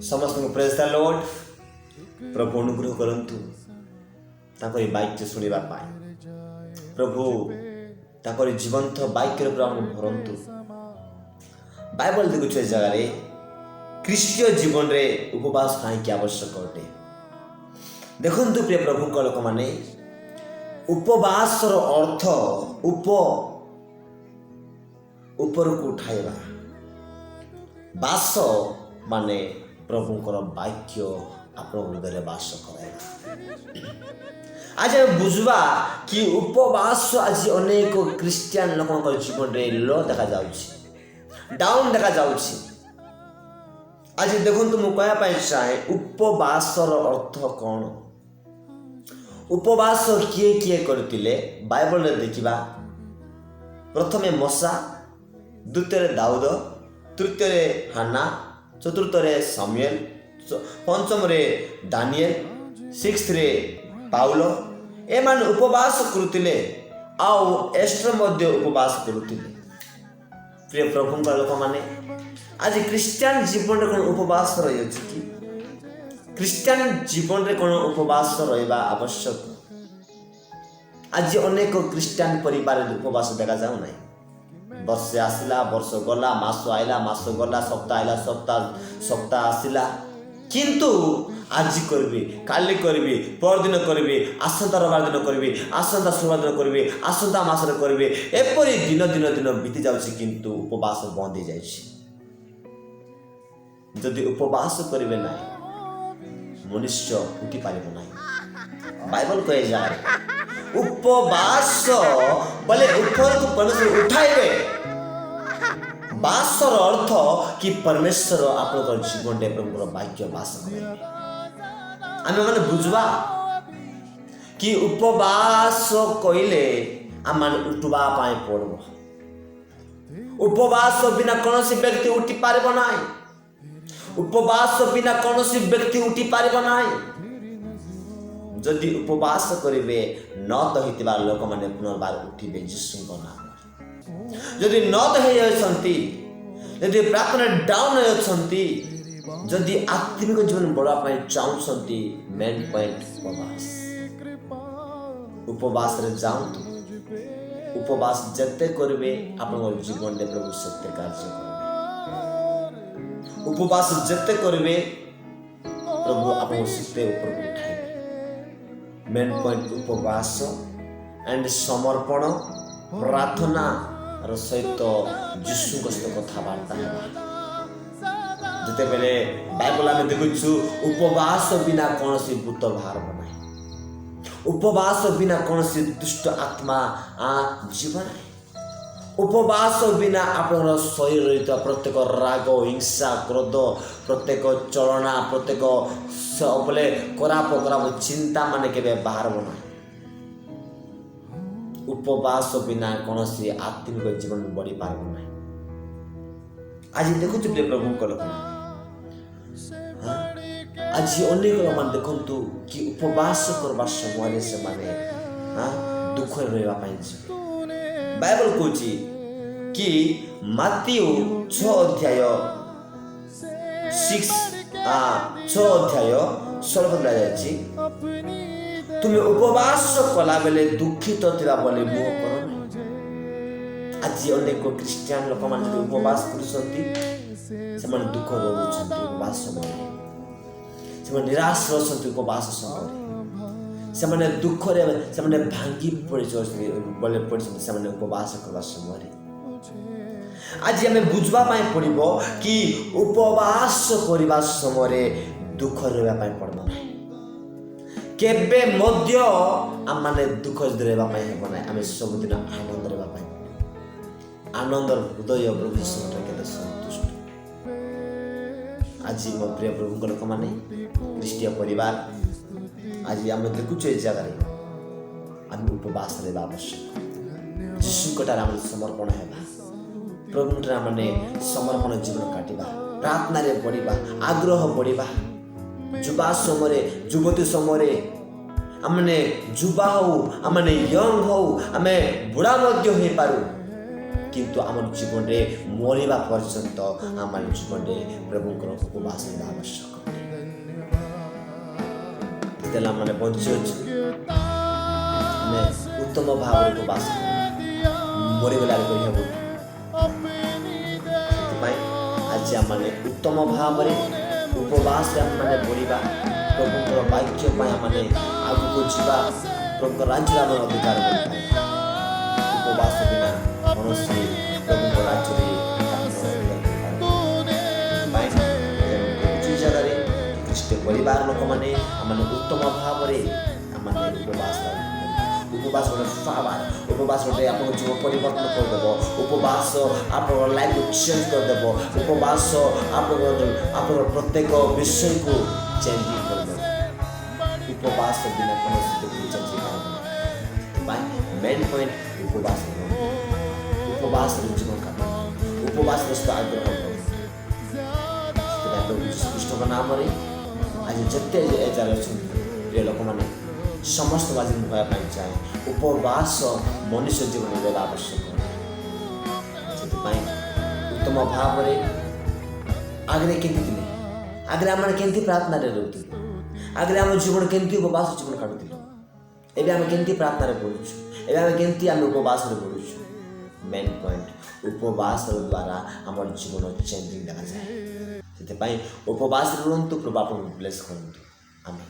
समस्त को praise the Lord. प्रभु अनुग्रह करंतु ताकरि वाक्य सुनिबा पाए प्रभु ताकरि जीवंत वाक्य रे प्रभु भरंतु। बाइबल देखुछे जगह रे ख्रीष्टीय जीवन रे उपवास काहे आवश्यक अटे। देखंतु प्रिय प्रभु को लोक माने उपवास रो अर्थ ऊपर को उठाइबा। वास माने प्रभुकर वाक्य आपण हृदय वास कराइबा। आज बुझवा कि उपवास आज अनेक क्रिश्चियन लोक जीवन रे लो देखा जाउछि, डाउन देखा जाउछि। आज देखंतु मु कहया पाइ चाहे उपवास रो अर्थ कोन। उपवास किए किए करतिले बाइबल रे देखिबा। प्रथमे मूसा, द्वितीय दाऊद, तृतीय हान्ना, चतुर्थ सामुएल, पंचम दानिएल, सिक्स्थ पाउलो एमान उपवास करुतिले। आउ एस्टर मध्य उपवास करुतिले। प्रिय प्रभु लोक माने आज क्रिश्चियन जीवन रे कोन उपवास रही अछि कि? क्रिश्चियन जीवन रे कोन उपवास रहिबा आवश्यक? आज अनेक क्रिश्चियन परिवार उपवास देखा जाउ नै। वर्ष आसिला, वर्ष गला, मास आइला, मास गला, सप्ताह आइला, सप्ताह आसिला, किंतु आज करबी, काली करबी, परदिन करबी, आसंता रविवार दिन करबी, आसंता सोमवार दिन करबी, आसंता मास रे करबी, एपरि दिन दिन दिन बीती जाउछि किंतु उपवास बंद हो जाइछि। जदि उपवास करिवे नै मनुष्य उठी पारिबो नै। बाइबल कहे जाय उपवास बोले ऊपर को परमेश्वर उठाइबे। वासर अर्थ कि परमेश्वर आपनकर जीवन रे प्रभुर वाक्य वास करे। आमे माने बुझवा कि उपवास कइले आमान उठवा पाए पड़बो। उपवास बिना कोनोसी व्यक्ति उठी पारिबो नाही। उपवास बिना कोनोसी व्यक्ति उठी पारिबो नाही। जदि उपवास करिवे न तो हितबा लोक माने पुनर्बार उठिबे यीशुଙ୍କ नाम। जदि न तो हे अछंती, जदि प्रार्थना डाउन अछंती, जदि आत्मिक जीवन बड़ा पाए चाहछंती, मेन पॉइंट उपवास रे जाउतु। उपवास जते करबे आपन जीवन रे प्रभु सत्य कार्य करबे। उपवास जते करबे प्रभु आपन सत्य ऊपर उठाइबे। मेन पॉइंट उपवास एंड समर्पण प्रार्थना र सहित यीशु सहित कथबार्ता हेबा। जते बेले बाइबल में देखुछु उपवास बिना कोनोसी भूत बाहर बनाए। उपवास बिना कोनोसी दुष्ट आत्मा जीवन। उपवास बिना आपन शरीर रहित प्रत्येक राग, हिंसा, क्रोध, प्रत्येक चलना, प्रत्येक बोले कराप चिंता माने केबे बाहर बना। उपवास बिना कोनोसी आत्मिक जीवन बढ़ी पारबो नै। आज देखुछु प्रिय प्रभु को लोक आज अनेक लोक देखंतु कि उपवास करबा समय से माने दुख रहबा पाइ। बाइबल कहछि कि मत्ती 6 अध्याय 16 जायछि तुम्हें उपवास कला बेले दुखित थिबा बोले मुह करो। आज अनेक क्रिश्चियन लोक मान उपवास करछंती, से मन दुख रोछंती उपवास समय। से मन निराश रहछंती उपवास समय। से मन दुख रे से मन भांगी पड़छंती बोले पड़छंती से मन उपवास करबा समय। आज हमें बुझबा पाए पड़िबो कि उपवास करबा समय दुख रहबा पाए पड़बो नै। केबे मध्य आम माने दुख रहबा पाए हेबो नै। आमे सब दिन आनंद रहबा पाए। आनंद हृदय प्रभु यीशु केते संतुष्ट। आज मो प्रिय प्रभु लोक माने ख्रीष्टीय परिवार आज आम देखुछु ए जगह रे आम उपवास रहबा आवश्यक। यीशु कटार आम समर्पण हेबा। प्रभु माने समर्पण जीवन काटिबा, प्रार्थना रे बढ़िबा, आग्रह बढ़िबा। युवा समय युवती समय आमने युवा हो, आमने यंग हो, आमे बुढ़ा मध्य हो पारू। କିନ୍ତୁ ଆମର ଜୀବନରେ ମରିବା ପର୍ଯ୍ୟନ୍ତ ଆମର ଜୀବନରେ ପ୍ରଭୁଙ୍କର ଉପବାସ ରହିବା ଆବଶ୍ୟକ। ଯେତେବେଳେ ଆମମାନେ ବଞ୍ଚିଅଛୁ ଆମେ ଉତ୍ତମ ଭାବରେ ଉପବାସ ମରିଗଲାରେ କରିହେବ। ସେଥିପାଇଁ ଆଜି ଆମମାନେ ଉତ୍ତମ ଭାବରେ ଉପବାସରେ ଆମମାନେ ବଢ଼ିବା, ପ୍ରଭୁଙ୍କର ବାକ୍ୟ ପାଇଁ ଆମମାନେ ଆଗକୁ ଯିବା, ପ୍ରଭୁଙ୍କ ରାଜ୍ୟରେ ଆମେ ଅଧିକାର କରିବା। ଉପବାସ ବିନା କୌଣସି ପ୍ରଭୁଙ୍କ ରାଜ୍ୟରେ କିଛି ଜାଗାରେ କିଛି ପରିବାର ଲୋକମାନେ ଆମମାନେ ଉତ୍ତମ ଭାବରେ ଆମମାନେ ଉପବାସ ଗୋଟେ ପାୱାର, ଉପବାସ ଗୋଟେ ଆପଣଙ୍କ ଜୀବନ ପରିବର୍ତ୍ତନ କରିଦେବ। ଉପବାସ ଆପଣଙ୍କ ଲାଇଫକୁ ଚେଞ୍ଜ କରିଦେବ। ଉପବାସ ଆପଣଙ୍କ ପ୍ରତ୍ୟେକ ବିଷୟକୁ ଚେଞ୍ଜିଂ କରିଦେବ। ଉପବାସ ବିନା କୌଣସି ବ୍ୟକ୍ତି ଚେଞ୍ଜ ହେଇପାରିବ। ସେଥିପାଇଁ ମେନ୍ ପଏଣ୍ଟ ଉପବାସ, ଉପବାସରେ ଜୀବନ କାଟ, ଉପବାସରେ ଆଗ୍ରହ କର। ସେଥିପାଇଁ ପ୍ରଭୁ ଯୀଶୁ ଖ୍ରୀଷ୍ଟଙ୍କ ନାମରେ ଆଜି ଯେତେ ଏଯାରେ ଅଛନ୍ତି ପ୍ରିୟ ଲୋକମାନେ ସମସ୍ତ ଆଜି ମୁଁ କହିବା ପାଇଁ ଚାହେଁ ଉପବାସ ମନୁଷ୍ୟ ଜୀବନରେ ରହିବା ଆବଶ୍ୟକ। ସେଥିପାଇଁ ଉତ୍ତମ ଭାବରେ ଆଗରେ କେମିତି ଥିଲେ, ଆଗରେ ଆମେ କେମିତି ପ୍ରାର୍ଥନାରେ ରହୁଥିଲୁ, ଆଗରେ ଆମ ଜୀବନ କେମିତି ଉପବାସ ଜୀବନ କାଟୁଥିଲୁ, ଏବେ ଆମେ କେମିତି ପ୍ରାର୍ଥନାରେ ପଢ଼ୁଛୁ, ଏବେ ଆମେ କେମିତି ଉପବାସରେ ପଢ଼ୁଛୁ। ମେନ୍ ପଏଣ୍ଟ ଉପବାସ ଦ୍ୱାରା ଆମର ଜୀବନ ଚେଞ୍ଜିଂ ଦେଖାଯାଏ। ସେଥିପାଇଁ ଉପବାସରେ ରୁହନ୍ତୁ, ପ୍ରଭୁ ଆପଣଙ୍କୁ ବ୍ଲେସ୍ କରନ୍ତୁ। ଆମେ